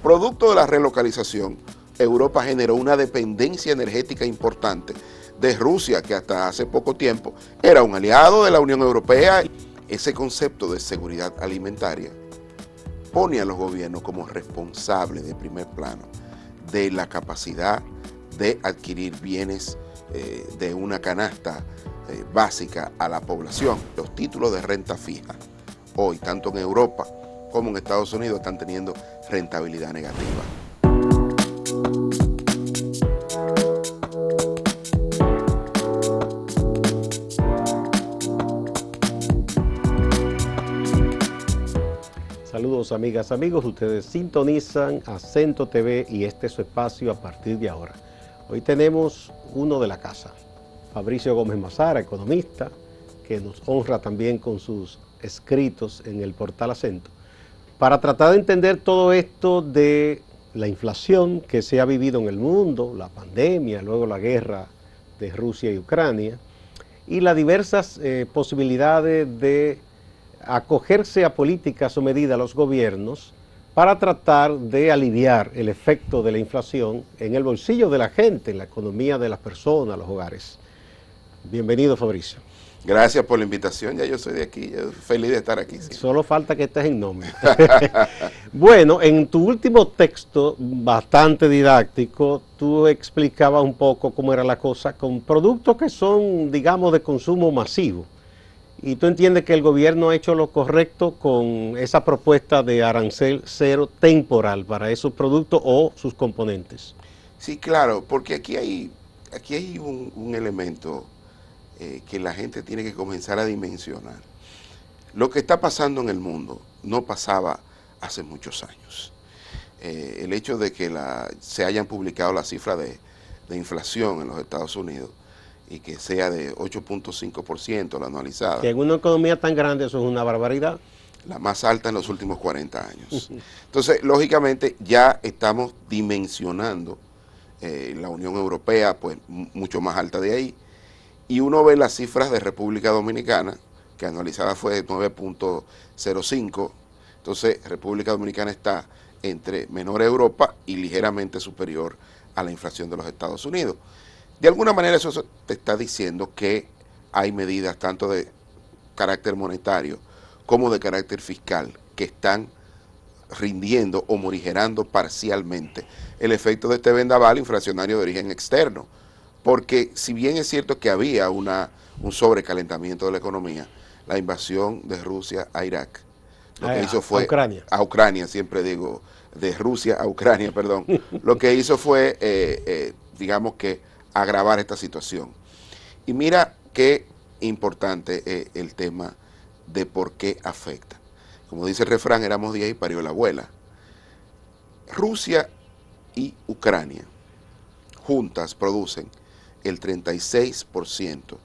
Producto de la relocalización, Europa generó una dependencia energética importante de Rusia, que hasta hace poco tiempo era un aliado de la Unión Europea. Ese concepto de seguridad alimentaria pone a los gobiernos como responsables de primer plano de la capacidad de adquirir bienes de una canasta básica a la población. Los títulos de renta fija hoy, tanto en Europa como en Estados Unidos, están teniendo rentabilidad negativa. Saludos amigas, amigos, ustedes sintonizan Acento TV y este es su espacio a partir de ahora. Hoy tenemos uno de la casa, Fabricio Gómez Mazara, economista, que nos honra también con sus escritos en el portal Acento, para tratar de entender todo esto de la inflación que se ha vivido en el mundo, la pandemia, luego la guerra de Rusia y Ucrania, y las diversas posibilidades de acogerse a políticas o medidas a los gobiernos para tratar de aliviar el efecto de la inflación en el bolsillo de la gente, en la economía de las personas, los hogares. Bienvenido, Fabricio. Gracias por la invitación, ya yo soy de aquí, yo feliz de estar aquí. Sí. Solo falta que estés en nombre. Bueno, en tu último texto, bastante didáctico, tú explicabas un poco cómo era la cosa con productos que son, digamos, de consumo masivo. ¿Y tú entiendes que el gobierno ha hecho lo correcto con esa propuesta de arancel cero temporal para esos productos o sus componentes? Sí, claro, porque aquí hay un elemento que la gente tiene que comenzar a dimensionar. Lo que está pasando en el mundo no pasaba hace muchos años. El hecho de que se hayan publicado las cifras de inflación en los Estados Unidos y que sea de 8.5% la anualizada. Que en una economía tan grande eso es una barbaridad. La más alta en los últimos 40 años. Entonces, lógicamente, ya estamos dimensionando la Unión Europea, pues mucho más alta de ahí. Y uno ve las cifras de República Dominicana, que anualizada fue de 9.05. Entonces, República Dominicana está entre menor a Europa y ligeramente superior a la inflación de los Estados Unidos. De alguna manera eso te está diciendo que hay medidas tanto de carácter monetario como de carácter fiscal que están rindiendo o morigerando parcialmente el efecto de este vendaval inflacionario de origen externo. Porque si bien es cierto que había un sobrecalentamiento de la economía, la invasión de Rusia a Irak, lo que hizo fue... A Ucrania, siempre digo, de Rusia a Ucrania, perdón. Lo que hizo fue, digamos que, agravar esta situación. Y mira qué importante es el tema de por qué afecta. Como dice el refrán, éramos 10 y parió la abuela. Rusia y Ucrania juntas producen el 36%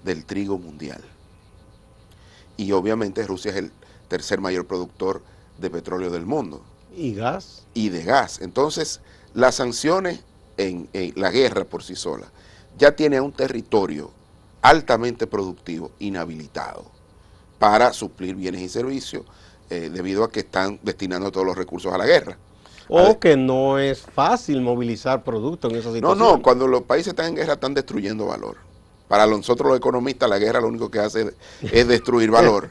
del trigo mundial. Y obviamente Rusia es el tercer mayor productor de petróleo del mundo. ¿Y gas? Y de gas. Entonces, las sanciones en la guerra por sí sola, ya tiene a un territorio altamente productivo inhabilitado para suplir bienes y servicios debido a que están destinando todos los recursos a la guerra. O que no es fácil movilizar productos en esa situación. No, cuando los países están en guerra están destruyendo valor. Para nosotros los economistas la guerra lo único que hace es destruir valor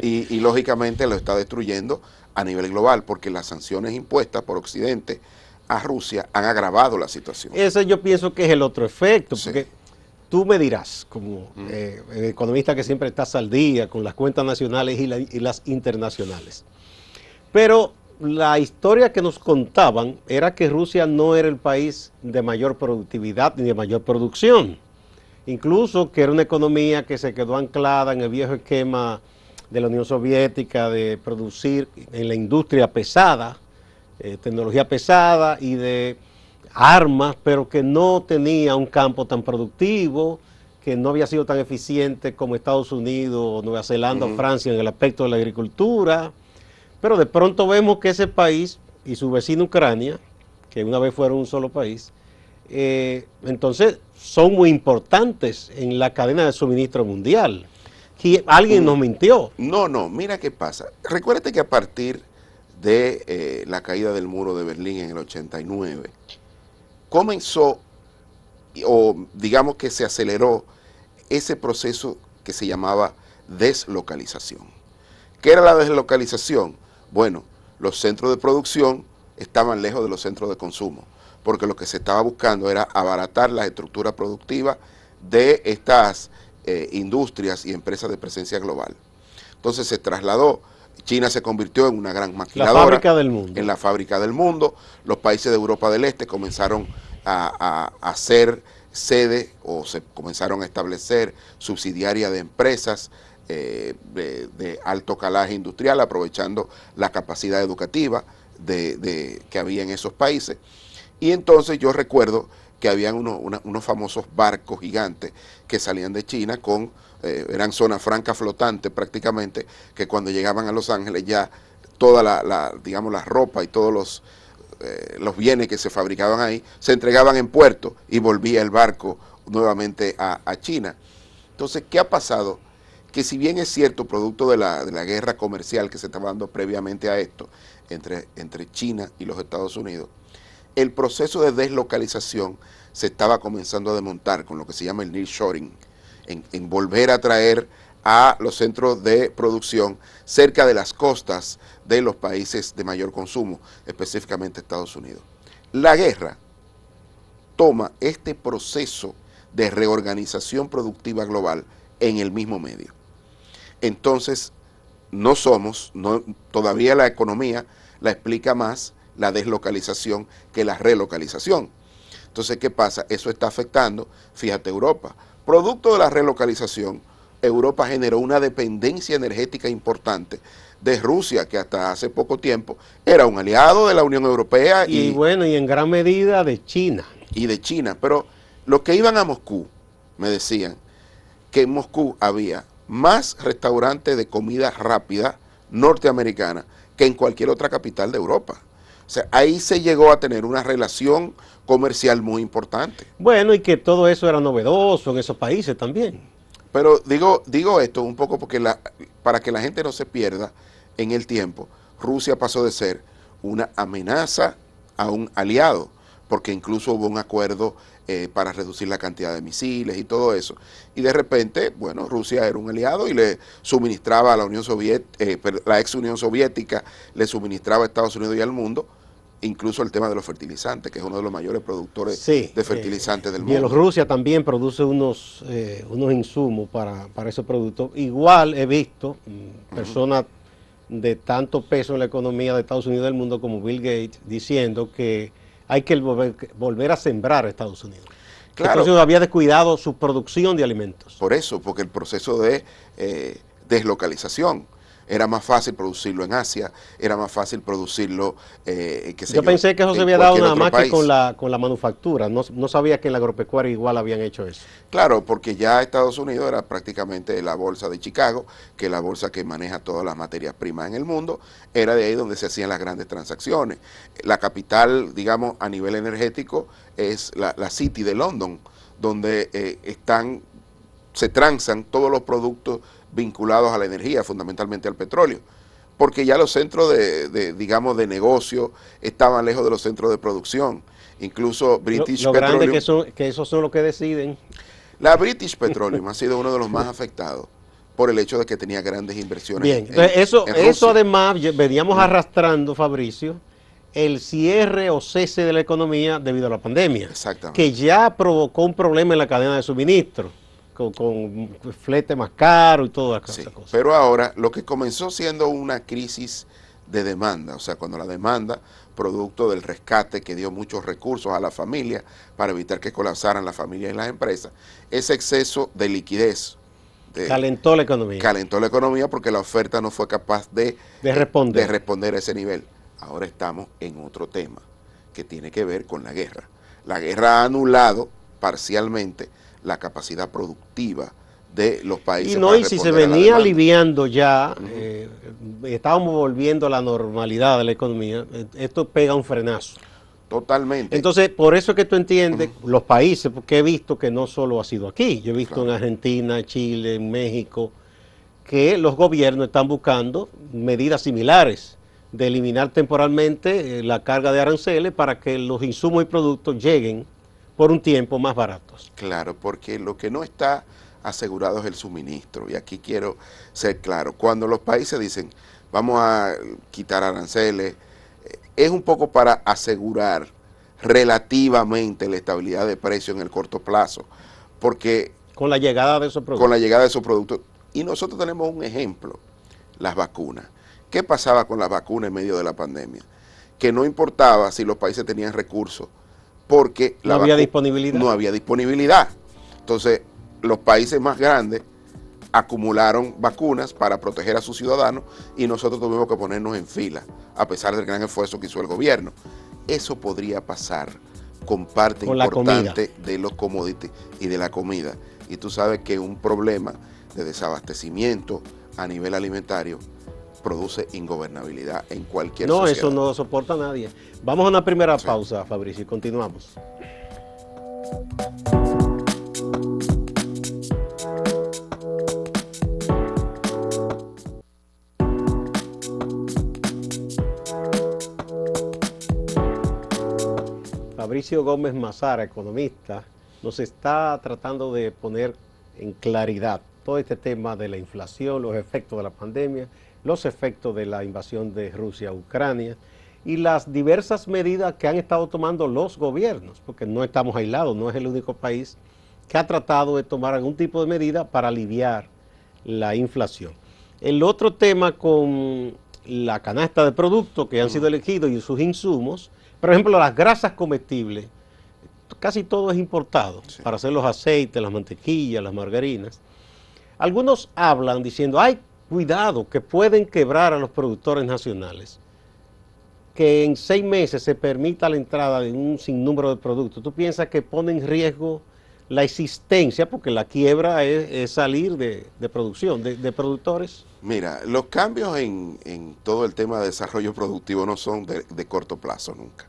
y lógicamente lo está destruyendo a nivel global porque las sanciones impuestas por Occidente a Rusia han agravado la situación. Ese yo pienso que es el otro efecto, porque tú me dirás, como economista que siempre estás al día con las cuentas nacionales y las internacionales, pero la historia que nos contaban era que Rusia no era el país de mayor productividad ni de mayor producción, incluso que era una economía que se quedó anclada en el viejo esquema de la Unión Soviética de producir en la industria pesada, tecnología pesada y de armas, pero que no tenía un campo tan productivo, que no había sido tan eficiente como Estados Unidos, Nueva Zelanda o Francia en el aspecto de la agricultura. Pero de pronto vemos que ese país y su vecino Ucrania, que una vez fueron un solo país, entonces son muy importantes en la cadena de suministro mundial. ¿Alguien nos mintió? No, mira qué pasa. Recuérdate que a partir de la caída del muro de Berlín en el 89, comenzó, o digamos que se aceleró, ese proceso que se llamaba deslocalización. ¿Qué era la deslocalización? Bueno, los centros de producción estaban lejos de los centros de consumo, porque lo que se estaba buscando era abaratar la estructura productiva de estas industrias y empresas de presencia global. Entonces se trasladó, China se convirtió en una gran maquiladora. La fábrica del mundo. En la fábrica del mundo. Los países de Europa del Este comenzaron a ser sede, o se comenzaron a establecer subsidiarias de empresas de alto calaje industrial, aprovechando la capacidad educativa que había en esos países. Y entonces yo recuerdo que habían unos famosos barcos gigantes que salían de China eran zonas francas flotantes prácticamente, que cuando llegaban a Los Ángeles ya toda digamos, la ropa y todos los bienes que se fabricaban ahí se entregaban en puerto y volvía el barco nuevamente a China. Entonces, ¿qué ha pasado? Que si bien es cierto, producto de la guerra comercial que se estaba dando previamente a esto, entre China y los Estados Unidos, el proceso de deslocalización se estaba comenzando a desmontar con lo que se llama el nearshoring, en volver a traer a los centros de producción cerca de las costas de los países de mayor consumo, específicamente Estados Unidos. La guerra toma este proceso de reorganización productiva global en el mismo medio. Entonces, todavía la economía la explica más la deslocalización que la relocalización. Entonces, ¿qué pasa? Eso está afectando, fíjate, Europa. Producto de la relocalización, Europa generó una dependencia energética importante de Rusia, que hasta hace poco tiempo era un aliado de la Unión Europea. Y bueno, y en gran medida de China. Y de China. Pero los que iban a Moscú me decían que en Moscú había más restaurantes de comida rápida norteamericana que en cualquier otra capital de Europa. O sea, ahí se llegó a tener una relación comercial muy importante. Bueno, y que todo eso era novedoso en esos países también. Pero digo esto un poco porque para que la gente no se pierda en el tiempo, Rusia pasó de ser una amenaza a un aliado, porque incluso hubo un acuerdo para reducir la cantidad de misiles y todo eso. Y de repente, bueno, Rusia era un aliado y le suministraba a la Unión Soviética, la ex Unión Soviética, le suministraba a Estados Unidos y al mundo, incluso el tema de los fertilizantes, que es uno de los mayores productores de fertilizantes del mundo. Bielorrusia también produce unos insumos para esos productos. Igual he visto personas de tanto peso en la economía de Estados Unidos y del mundo como Bill Gates diciendo que hay que volver a sembrar a Estados Unidos. Claro. Estados Unidos había descuidado su producción de alimentos. Por eso, porque el proceso de deslocalización, era más fácil producirlo en Asia, era más fácil producirlo, yo pensé que eso se había dado nada más que con la manufactura, no sabía que en la agropecuaria igual habían hecho eso. Claro, porque ya Estados Unidos era prácticamente la bolsa de Chicago, que es la bolsa que maneja todas las materias primas en el mundo, era de ahí donde se hacían las grandes transacciones. La capital, digamos, a nivel energético es la City de London, donde se transan todos los productos vinculados a la energía, fundamentalmente al petróleo, porque ya los centros digamos, de negocio estaban lejos de los centros de producción. Incluso British Petroleum. Lo grande que esos son los que deciden. La British Petroleum ha sido uno de los más afectados por el hecho de que tenía grandes inversiones. Bien, eso además veníamos arrastrando, Fabricio, el cierre o cese de la economía debido a la pandemia. Exactamente. Que ya provocó un problema en la cadena de suministro. Con flete más caro y todas esas cosas. Pero ahora lo que comenzó siendo una crisis de demanda, o sea, cuando la demanda, producto del rescate que dio muchos recursos a la familia para evitar que colapsaran las familias y las empresas, ese exceso de liquidez calentó la economía. Calentó la economía porque la oferta no fue capaz de responder a ese nivel. Ahora estamos en otro tema que tiene que ver con la guerra. La guerra ha anulado parcialmente la capacidad productiva de los países. Y si se venía aliviando ya, estábamos volviendo a la normalidad de la economía, esto pega un frenazo. Totalmente. Entonces, por eso es que tú entiendes los países, porque he visto que no solo ha sido aquí, yo he visto en Argentina, Chile, en México, que los gobiernos están buscando medidas similares de eliminar temporalmente la carga de aranceles para que los insumos y productos lleguen por un tiempo más baratos. Claro, porque lo que no está asegurado es el suministro. Y aquí quiero ser claro. Cuando los países dicen, vamos a quitar aranceles, es un poco para asegurar relativamente la estabilidad de precio en el corto plazo. Porque con la llegada de esos productos. Con la llegada de esos productos. Y nosotros tenemos un ejemplo, las vacunas. ¿Qué pasaba con las vacunas en medio de la pandemia? Que no importaba si los países tenían recursos, porque no había disponibilidad. No había disponibilidad. Entonces, los países más grandes acumularon vacunas para proteger a sus ciudadanos y nosotros tuvimos que ponernos en fila, a pesar del gran esfuerzo que hizo el gobierno. Eso podría pasar con parte importante de los commodities y de la comida. Y tú sabes que un problema de desabastecimiento a nivel alimentario produce ingobernabilidad en cualquier sociedad. No, eso no lo soporta nadie. Vamos a una primera pausa, Fabricio, y continuamos. Fabricio Gómez Mazara, economista, nos está tratando de poner en claridad todo este tema de la inflación, los efectos de la pandemia, los efectos de la invasión de Rusia a Ucrania y las diversas medidas que han estado tomando los gobiernos, porque no estamos aislados, no es el único país que ha tratado de tomar algún tipo de medida para aliviar la inflación. El otro tema con la canasta de productos que han sido elegidos y sus insumos, por ejemplo, las grasas comestibles, casi todo es importado, sí, para hacer los aceites, las mantequillas, las margarinas. Algunos hablan diciendo, ay, cuidado, que pueden quebrar a los productores nacionales, que en 6 meses se permita la entrada de un sinnúmero de productos. ¿Tú piensas que pone en riesgo la existencia, porque la quiebra es salir de producción, de productores? Mira, los cambios en todo el tema de desarrollo productivo no son de corto plazo nunca.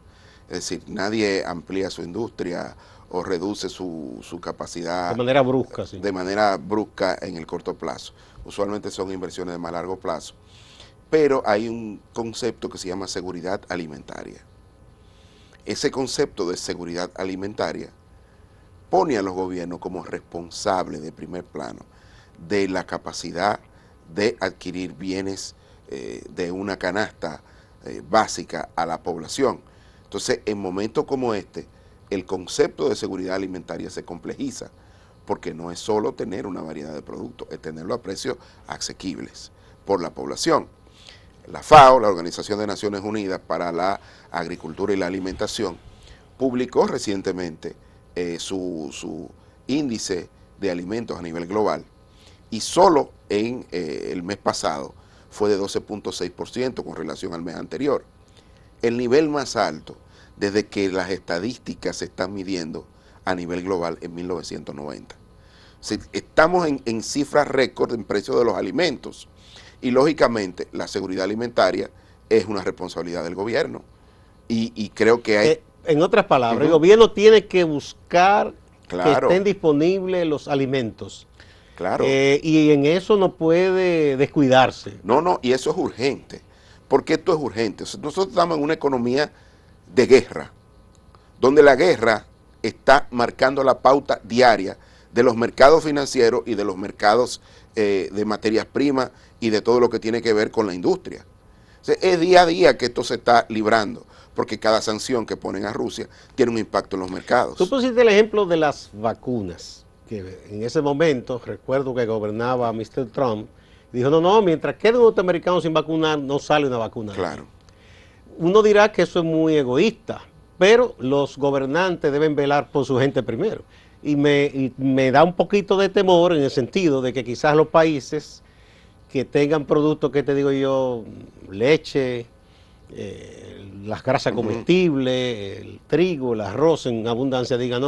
Es decir, nadie amplía su industria o reduce su capacidad de manera brusca, sí. De manera brusca en el corto plazo. Usualmente son inversiones de más largo plazo. Pero hay un concepto que se llama seguridad alimentaria. Ese concepto de seguridad alimentaria pone a los gobiernos como responsables de primer plano de la capacidad de adquirir bienes de una canasta básica a la población. Entonces, en momentos como este, el concepto de seguridad alimentaria se complejiza, porque no es solo tener una variedad de productos, es tenerlo a precios asequibles por la población. La FAO, la Organización de Naciones Unidas para la Agricultura y la Alimentación, publicó recientemente su índice de alimentos a nivel global, y solo en el mes pasado fue de 12.6% con relación al mes anterior. El nivel más alto desde que las estadísticas se están midiendo a nivel global en 1990. O sea, estamos en cifras récord en precios de los alimentos y lógicamente la seguridad alimentaria es una responsabilidad del gobierno y creo que hay... En otras palabras, el gobierno tiene que buscar claro, que estén disponibles los alimentos. Claro. Y en eso no puede descuidarse. No, y eso es urgente. ¿Por qué esto es urgente? O sea, nosotros estamos en una economía de guerra, donde la guerra está marcando la pauta diaria de los mercados financieros y de los mercados de materias primas y de todo lo que tiene que ver con la industria. O sea, es día a día que esto se está librando, porque cada sanción que ponen a Rusia tiene un impacto en los mercados. Tú pusiste el ejemplo de las vacunas, que en ese momento, recuerdo que gobernaba Mr. Trump, dijo, no, mientras queden norteamericanos sin vacunar, no sale una vacuna. Claro. Uno dirá que eso es muy egoísta, pero los gobernantes deben velar por su gente primero. Y me da un poquito de temor en el sentido de que quizás los países que tengan productos, que te digo yo, leche, las grasas comestibles, el trigo, el arroz en abundancia, digan,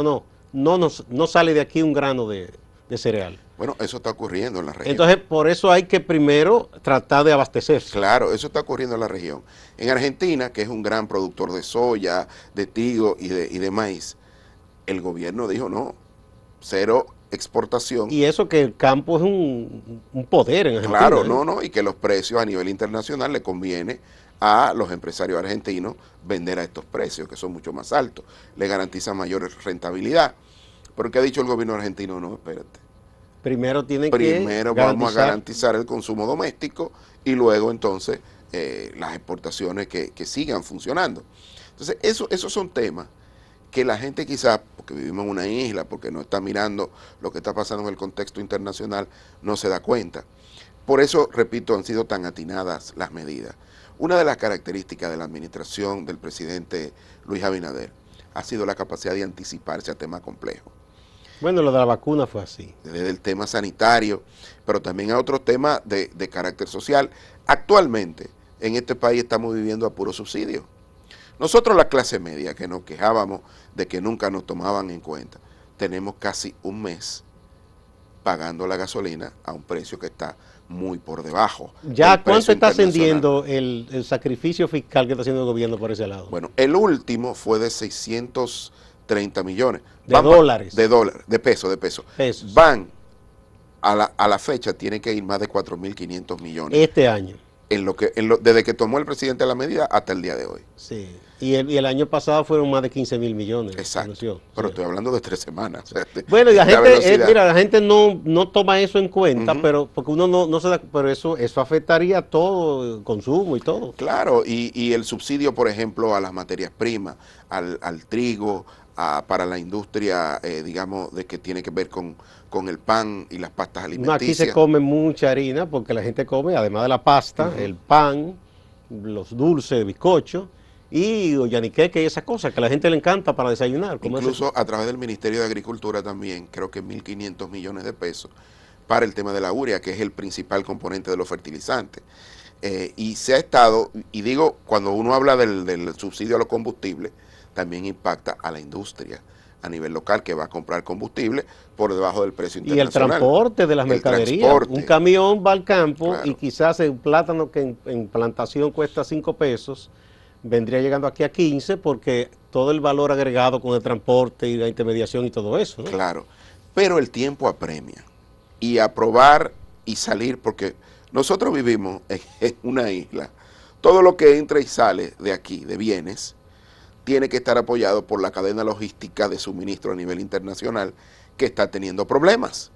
no sale de aquí un grano de cereal. Bueno, eso está ocurriendo en la región. Entonces, por eso hay que primero tratar de abastecerse. Claro, eso está ocurriendo en la región. En Argentina, que es un gran productor de soya, de trigo y de maíz, el gobierno dijo no, cero exportación. Y eso que el campo es un poder en Argentina. Claro, y que los precios a nivel internacional le conviene a los empresarios argentinos vender a estos precios, que son mucho más altos. Le garantizan mayor rentabilidad. Pero ¿qué ha dicho el gobierno argentino? No, espérate. Primero tienen Primero que vamos a garantizar el consumo doméstico y luego entonces las exportaciones que sigan funcionando. Entonces, esos son temas que la gente quizás, porque vivimos en una isla, porque no está mirando lo que está pasando en el contexto internacional, no se da cuenta. Por eso, repito, han sido tan atinadas las medidas. Una de las características de la administración del presidente Luis Abinader ha sido la capacidad de anticiparse a temas complejos. Bueno, lo de la vacuna fue así. Desde el tema sanitario, pero también a otros temas de carácter social. Actualmente, en este país estamos viviendo a puro subsidio. Nosotros, la clase media, que nos quejábamos de que nunca nos tomaban en cuenta, tenemos casi un mes pagando la gasolina a un precio que está muy por debajo. ¿Ya cuánto está ascendiendo el sacrificio fiscal que está haciendo el gobierno por ese lado? Bueno, el último fue de 630 millones. ¿De dólares? De pesos. Pesos. Van, a la fecha, tiene que ir más de 4.500 millones. Este año. Desde que tomó el presidente la medida hasta el día de hoy. Sí. Y el año pasado fueron más de 15.000 millones. Exacto. Pero estoy hablando de 3 semanas. O sea, bueno, y la gente, mira, la gente no toma eso en cuenta, pero porque uno no se da, pero eso afectaría todo el consumo y todo. Claro, y el subsidio, por ejemplo, a las materias primas, al trigo, para la industria, digamos, de que tiene que ver con el pan y las pastas alimenticias. No, aquí se come mucha harina porque la gente come, además de la pasta, el pan, los dulces, bizcocho y yaniqueque y esas cosas que a la gente le encanta para desayunar. Incluso a través del Ministerio de Agricultura también, creo que 1.500 millones de pesos para el tema de la urea, que es el principal componente de los fertilizantes. Y se ha estado, y digo, cuando uno habla del subsidio a los combustibles, también impacta a la industria a nivel local que va a comprar combustible por debajo del precio internacional. Y el transporte de las mercaderías. Un camión va al campo, claro, y quizás el plátano que en plantación cuesta 5 pesos, vendría llegando aquí a 15 porque todo el valor agregado con el transporte y la intermediación y todo eso, ¿no? Claro, pero el tiempo apremia. Y aprobar y salir, porque nosotros vivimos en una isla. Todo lo que entra y sale de aquí, de bienes, tiene que estar apoyado por la cadena logística de suministro a nivel internacional que está teniendo problemas.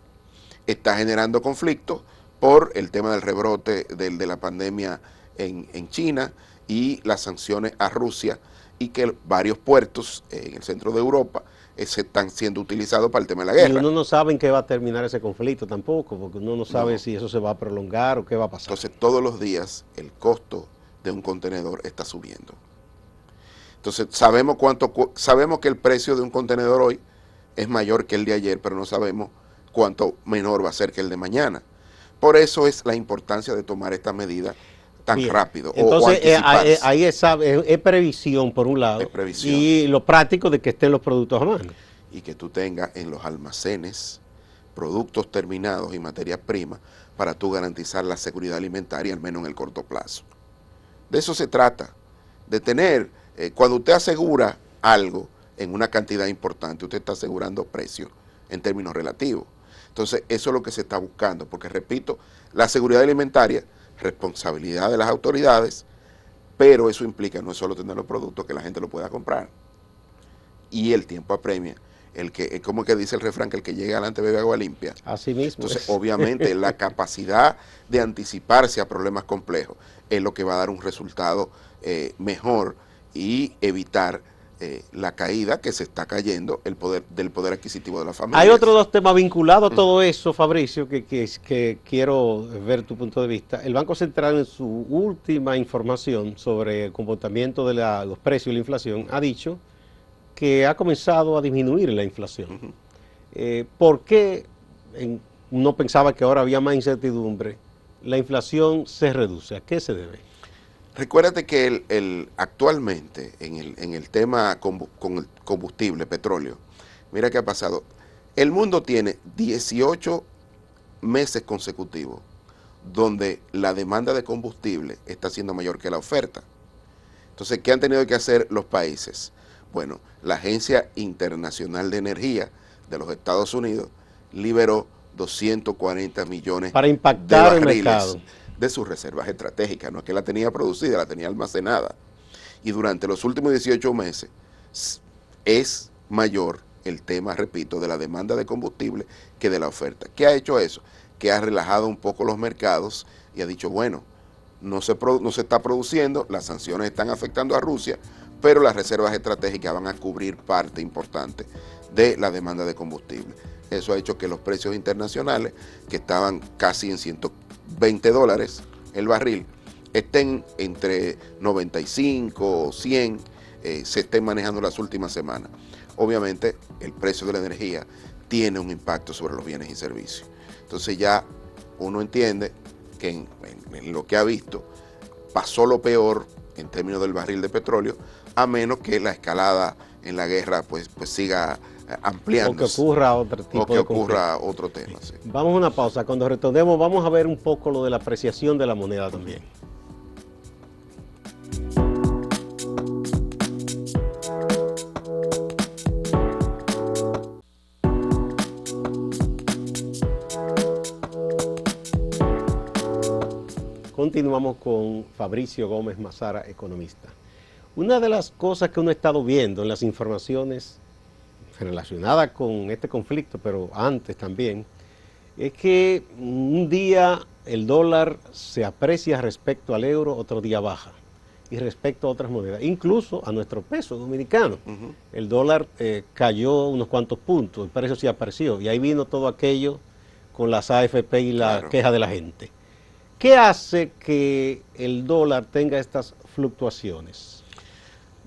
Está generando conflictos por el tema del rebrote de la pandemia en China y las sanciones a Rusia, y que varios puertos en el centro de Europa se están siendo utilizados para el tema de la guerra. Y uno no sabe en qué va a terminar ese conflicto tampoco, porque uno no sabe si eso se va a prolongar o qué va a pasar. Entonces todos los días el costo de un contenedor está subiendo. Entonces sabemos que el precio de un contenedor hoy es mayor que el de ayer, pero no sabemos cuánto menor va a ser que el de mañana. Por eso es la importancia de tomar esta medida tan rápido. Entonces ahí es previsión por un lado, y lo práctico de que estén los productos a mano. Y que tú tengas en los almacenes productos terminados y materias primas para tú garantizar la seguridad alimentaria, al menos en el corto plazo. De eso se trata, de tener, cuando usted asegura algo en una cantidad importante, usted está asegurando precios en términos relativos. Entonces eso es lo que se está buscando, porque repito, la seguridad alimentaria, responsabilidad de las autoridades, pero eso implica no es solo tener los productos, que la gente lo pueda comprar. Y el tiempo apremia. Como que dice el refrán, que el que llega adelante bebe agua limpia. Así mismo. Entonces, obviamente, la capacidad de anticiparse a problemas complejos es lo que va a dar un resultado mejor y evitar la caída que se está cayendo del poder adquisitivo de la familia. Hay otros dos temas vinculados a todo eso, Fabricio, que quiero ver tu punto de vista. El Banco Central, en su última información sobre el comportamiento de los precios y la inflación, ha dicho que ha comenzado a disminuir la inflación. ¿Por qué uno pensaba que ahora había más incertidumbre? La inflación se reduce. ¿A qué se debe? Recuérdate que actualmente en el tema con el combustible, petróleo, mira qué ha pasado. El mundo tiene 18 meses consecutivos donde la demanda de combustible está siendo mayor que la oferta. Entonces, ¿qué han tenido que hacer los países? Bueno, la Agencia Internacional de Energía de los Estados Unidos liberó 240 millones para impactar de barriles el mercado de sus reservas estratégicas. No es que la tenía producida, la tenía almacenada. Y durante los últimos 18 meses es mayor el tema, repito, de la demanda de combustible que de la oferta. ¿Qué ha hecho eso? Que ha relajado un poco los mercados y ha dicho, bueno, no se está produciendo, las sanciones están afectando a Rusia, pero las reservas estratégicas van a cubrir parte importante de la demanda de combustible. Eso ha hecho que los precios internacionales, que estaban casi en $120 el barril, estén entre 95 o 100, se estén manejando las últimas semanas. Obviamente, el precio de la energía tiene un impacto sobre los bienes y servicios. Entonces ya uno entiende que en lo que ha visto, pasó lo peor en términos del barril de petróleo, a menos que la escalada en la guerra pues siga ampliándose. O que ocurra otro tipo o que ocurra otro tema. Sí. Vamos a una pausa. Cuando retornemos vamos a ver un poco lo de la apreciación de la moneda también. Continuamos con Fabricio Gómez Mazara, economista. Una de las cosas que uno ha estado viendo en las informaciones relacionadas con este conflicto, pero antes también, es que un día el dólar se aprecia respecto al euro, otro día baja, y respecto a otras monedas, incluso a nuestro peso dominicano. El dólar cayó unos cuantos puntos, el precio se apreció, y ahí vino todo aquello con las AFP y la queja de la gente. ¿Qué hace que el dólar tenga estas fluctuaciones?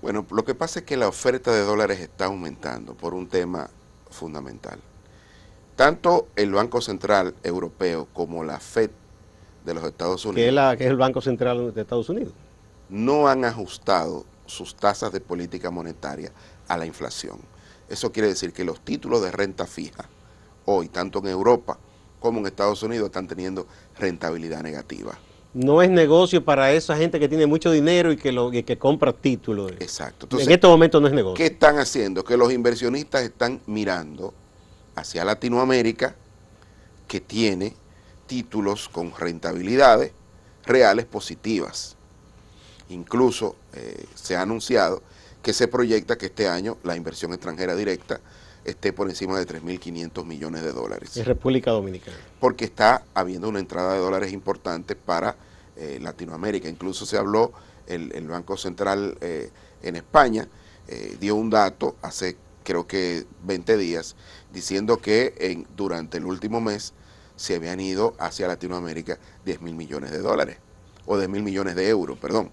Bueno, lo que pasa es que la oferta de dólares está aumentando por un tema fundamental. Tanto el Banco Central Europeo como la FED de los Estados Unidos, que es el Banco Central de Estados Unidos, no han ajustado sus tasas de política monetaria a la inflación. Eso quiere decir que los títulos de renta fija hoy, tanto en Europa como en Estados Unidos, están teniendo rentabilidad negativa. No es negocio para esa gente que tiene mucho dinero y que compra títulos. Exacto. Entonces, en este momento no es negocio. ¿Qué están haciendo? Que los inversionistas están mirando hacia Latinoamérica, que tiene títulos con rentabilidades reales positivas. Incluso se ha anunciado que se proyecta que este año la inversión extranjera directa esté por encima de 3.500 millones de dólares. En República Dominicana. Porque está habiendo una entrada de dólares importante para Latinoamérica. Incluso se habló, el Banco Central en España dio un dato hace creo que 20 días, diciendo que durante el último mes se habían ido hacia Latinoamérica 10.000 millones de dólares, o 10.000 millones de euros, perdón.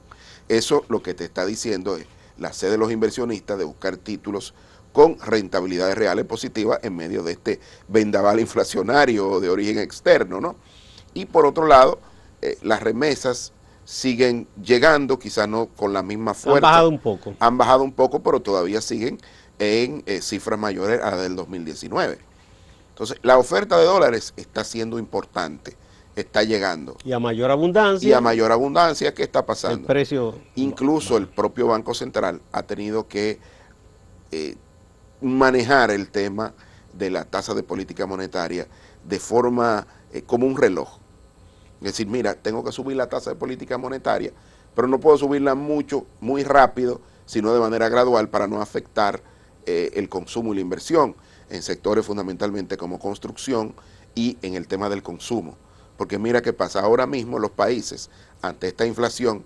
Eso lo que te está diciendo es la sed de los inversionistas de buscar títulos con rentabilidades reales positivas en medio de este vendaval inflacionario de origen externo, ¿no? Y por otro lado, las remesas siguen llegando, quizás no con la misma fuerza. Han bajado un poco. Han bajado un poco, pero todavía siguen en cifras mayores a las del 2019. Entonces, la oferta de dólares está siendo importante, está llegando. Y a mayor abundancia. Y a mayor abundancia, ¿qué está pasando? El precio. Incluso el propio Banco Central ha tenido que manejar el tema de la tasa de política monetaria de forma como un reloj. Es decir, mira, tengo que subir la tasa de política monetaria, pero no puedo subirla mucho, muy rápido, sino de manera gradual para no afectar el consumo y la inversión en sectores fundamentalmente como construcción y en el tema del consumo. Porque mira qué pasa, ahora mismo los países ante esta inflación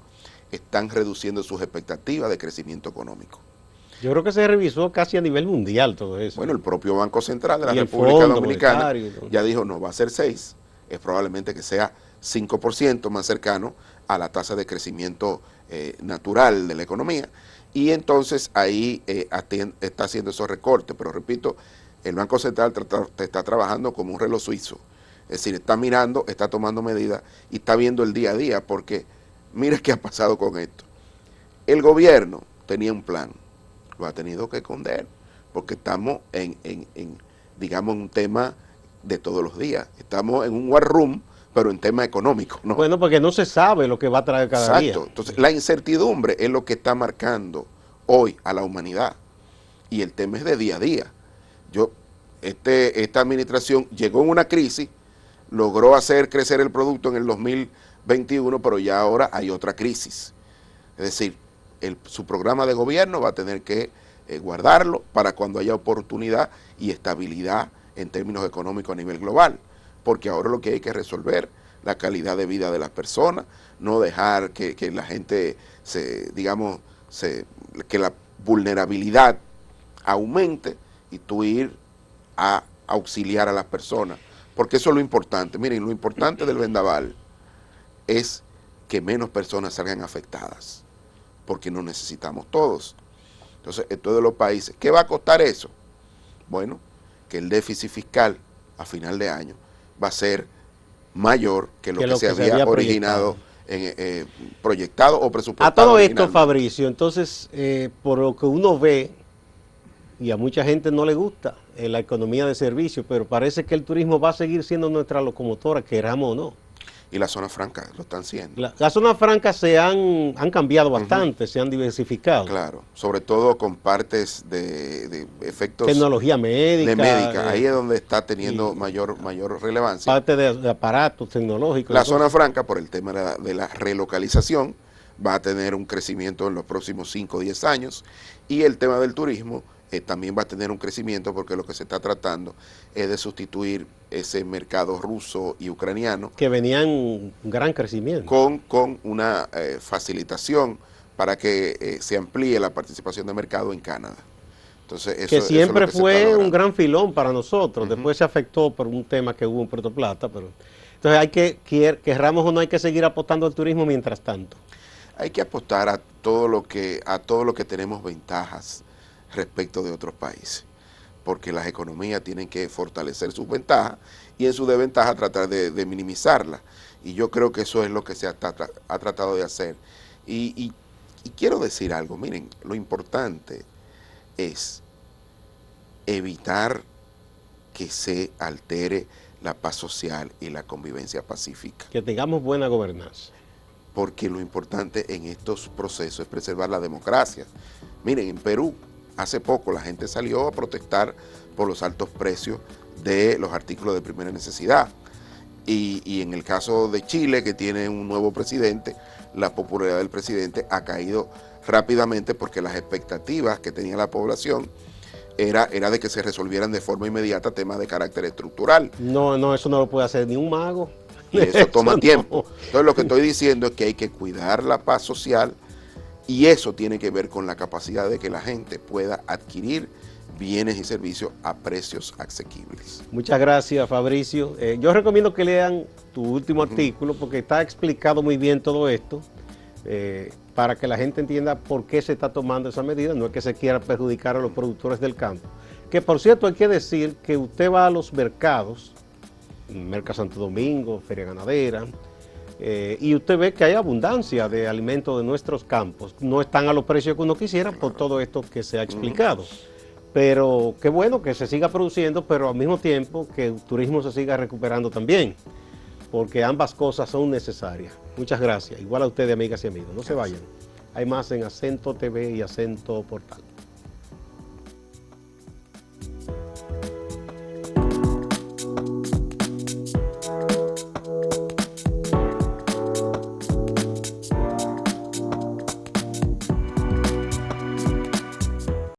están reduciendo sus expectativas de crecimiento económico. Yo creo que se revisó casi a nivel mundial todo eso. Bueno, el propio Banco Central de la República Dominicana ya dijo no va a ser 6, es probablemente que sea 5% más cercano a la tasa de crecimiento natural de la economía, y entonces ahí está haciendo esos recortes, pero repito, el Banco Central está trabajando como un reloj suizo, es decir, está mirando, está tomando medidas y está viendo el día a día, porque mira qué ha pasado con esto. El gobierno tenía un plan, lo ha tenido que esconder, porque estamos digamos, en un tema de todos los días, estamos en un war room, pero en tema económico, ¿no? Bueno, porque no se sabe lo que va a traer cada día. Exacto. Entonces, la incertidumbre es lo que está marcando hoy a la humanidad. Y el tema es de día a día. Esta administración llegó en una crisis, logró hacer crecer el producto en el XXI, pero ya ahora hay otra crisis. Es decir, su programa de gobierno va a tener que guardarlo para cuando haya oportunidad y estabilidad en términos económicos a nivel global, porque ahora lo que hay que resolver la calidad de vida de las personas, no dejar que la gente que la vulnerabilidad aumente y tú ir a auxiliar a las personas, porque eso es lo importante. Miren, lo importante del vendaval es que menos personas salgan afectadas, porque nos necesitamos todos. Entonces, en todos los países, ¿qué va a costar eso? Bueno, que el déficit fiscal a final de año va a ser mayor que lo que se había originado, proyectado o presupuestado. A todo esto, Fabricio, entonces, por lo que uno ve, y a mucha gente no le gusta la economía de servicio, pero parece que el turismo va a seguir siendo nuestra locomotora, queramos o no. Y las zonas francas lo están siendo. Las zonas francas se han cambiado bastante, se han diversificado. Claro, sobre todo con partes de efectos... Tecnología médica. De médica, ahí es donde está teniendo mayor relevancia. Parte de aparatos tecnológicos. La zona franca, por el tema de la relocalización, va a tener un crecimiento en los próximos 5 o 10 años. Y el tema del turismo también va a tener un crecimiento, porque lo que se está tratando es de sustituir ese mercado ruso y ucraniano, que venían un gran crecimiento, con una facilitación para que se amplíe la participación de mercado en Canadá. Entonces, eso, que siempre eso es fue un gran filón para nosotros. Después se afectó por un tema que hubo en Puerto Plata, pero entonces hay querramos o no, hay que seguir apostando al turismo mientras tanto. Hay que apostar a todo lo que tenemos ventajas respecto de otros países, porque las economías tienen que fortalecer sus ventajas y en su desventaja tratar de minimizarlas. Y yo creo que eso es lo que se ha tratado de hacer. Y quiero decir algo, miren, lo importante es evitar que se altere la paz social y la convivencia pacífica. Que tengamos buena gobernanza. Porque lo importante en estos procesos es preservar la democracia. Miren, en Perú, hace poco la gente salió a protestar por los altos precios de los artículos de primera necesidad. Y en el caso de Chile, que tiene un nuevo presidente, la popularidad del presidente ha caído rápidamente, porque las expectativas que tenía la población era de que se resolvieran de forma inmediata temas de carácter estructural. No, eso no lo puede hacer ni un mago. Y eso toma tiempo. Entonces lo que estoy diciendo es que hay que cuidar la paz social, y eso tiene que ver con la capacidad de que la gente pueda adquirir bienes y servicios a precios asequibles. Muchas gracias, Fabricio. Yo recomiendo que lean tu último artículo, porque está explicado muy bien todo esto, para que la gente entienda por qué se está tomando esa medida. No es que se quiera perjudicar a los productores del campo. Que por cierto, hay que decir que usted va a los mercados, Merca Santo Domingo, Feria Ganadera, y usted ve que hay abundancia de alimentos de nuestros campos. No están a los precios que uno quisiera, por todo esto que se ha explicado. Pero qué bueno que se siga produciendo, pero al mismo tiempo que el turismo se siga recuperando también, porque ambas cosas son necesarias. Muchas gracias. Igual a ustedes, amigas y amigos. No se vayan. Hay más en Acento TV y Acento Portal.